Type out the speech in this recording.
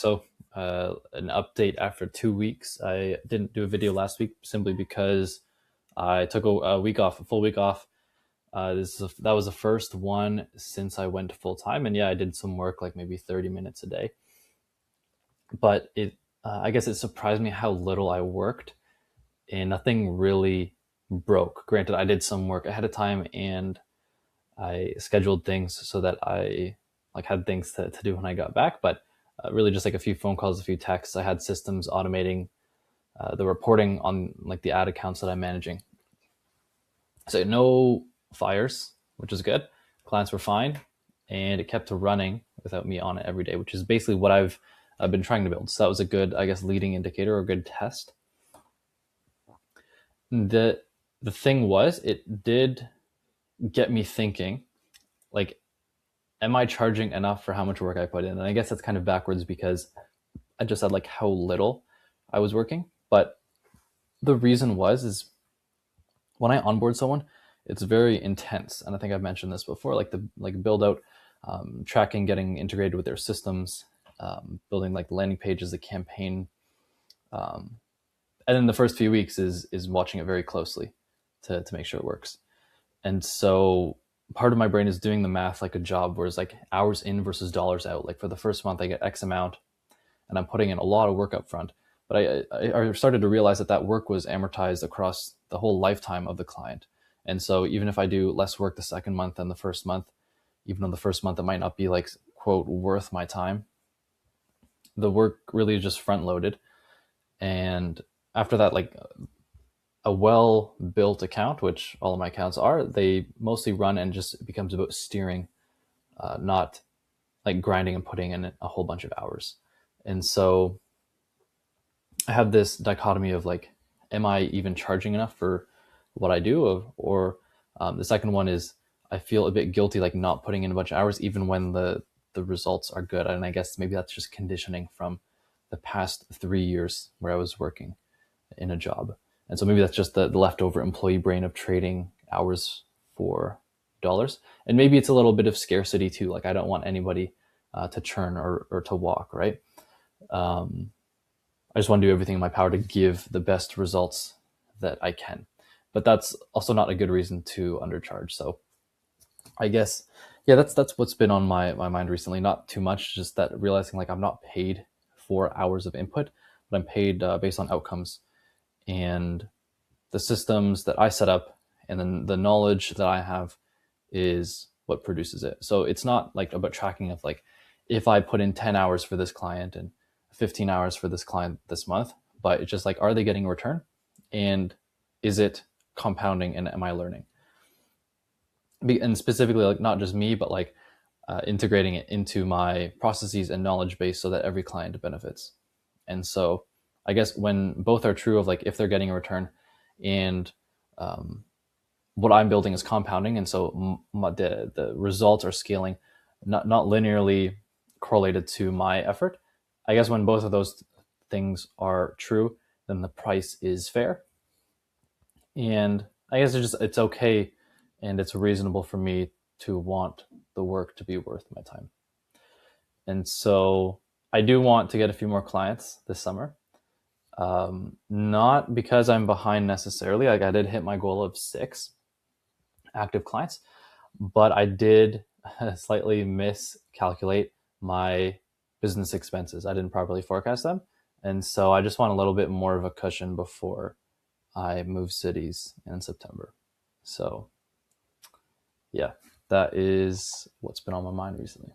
So, an update after 2 weeks. I didn't do a video last week simply because I took a week off, a full week off. That was the first one since I went full time, and yeah, I did some work, like maybe 30 minutes a day. But I guess it surprised me how little I worked, and nothing really broke. Granted, I did some work ahead of time, and I scheduled things so that I like had things to do when I got back, but really just like a few phone calls, a few texts. I had systems automating the reporting on like the ad accounts that I'm managing. So no fires, which is good. Clients were fine, and it kept running without me on it every day, which is basically what I've been trying to build. So that was a good, I guess, leading indicator or a good test. The the thing was, it did get me thinking, like, am I charging enough for how much work I put in? And I guess that's kind of backwards because I just said like how little I was working. But the reason is when I onboard someone, it's very intense. And I think I've mentioned this before, like the build out, tracking, getting integrated with their systems, building like the landing pages, the campaign. And then the first few weeks is watching it very closely to make sure it works. And so part of my brain is doing the math like a job, where it's like hours in versus dollars out. Like for the first month, I get X amount, and I'm putting in a lot of work up front. But I started to realize that work was amortized across the whole lifetime of the client. And so even if I do less work the second month than the first month, even though the first month it might not be like, quote, worth my time, the work really is just front loaded. And after that, like a well-built account, which all of my accounts are, they mostly run and just becomes about steering, not like grinding and putting in a whole bunch of hours. And so I have this dichotomy of like, am I even charging enough for what I do? Or the second one is I feel a bit guilty, like not putting in a bunch of hours, even when the results are good. And I guess maybe that's just conditioning from the past 3 years where I was working in a job. And so maybe that's just the leftover employee brain of trading hours for dollars. And maybe it's a little bit of scarcity too. Like I don't want anybody to churn or to walk, right? I just want to do everything in my power to give the best results that I can. But that's also not a good reason to undercharge. So I guess, yeah, that's what's been on my mind recently. Not too much, just that realizing like I'm not paid for hours of input, but I'm paid based on outcomes. And the systems that I set up and then the knowledge that I have is what produces it. So it's not like about tracking of like, if I put in 10 hours for this client and 15 hours for this client this month, but it's just like, are they getting a return? And is it compounding, and am I learning? And specifically, like not just me, but like integrating it into my processes and knowledge base so that every client benefits. And so I guess when both are true of like, if they're getting a return and what I'm building is compounding, and so the results are scaling, not linearly correlated to my effort. I guess when both of those things are true, then the price is fair, and I guess it's okay, and it's reasonable for me to want the work to be worth my time. And so I do want to get a few more clients this summer. Not because I'm behind necessarily. Like I did hit my goal of 6 active clients, but I did slightly miscalculate my business expenses. I didn't properly forecast them. And so I just want a little bit more of a cushion before I move cities in September. So yeah, that is what's been on my mind recently.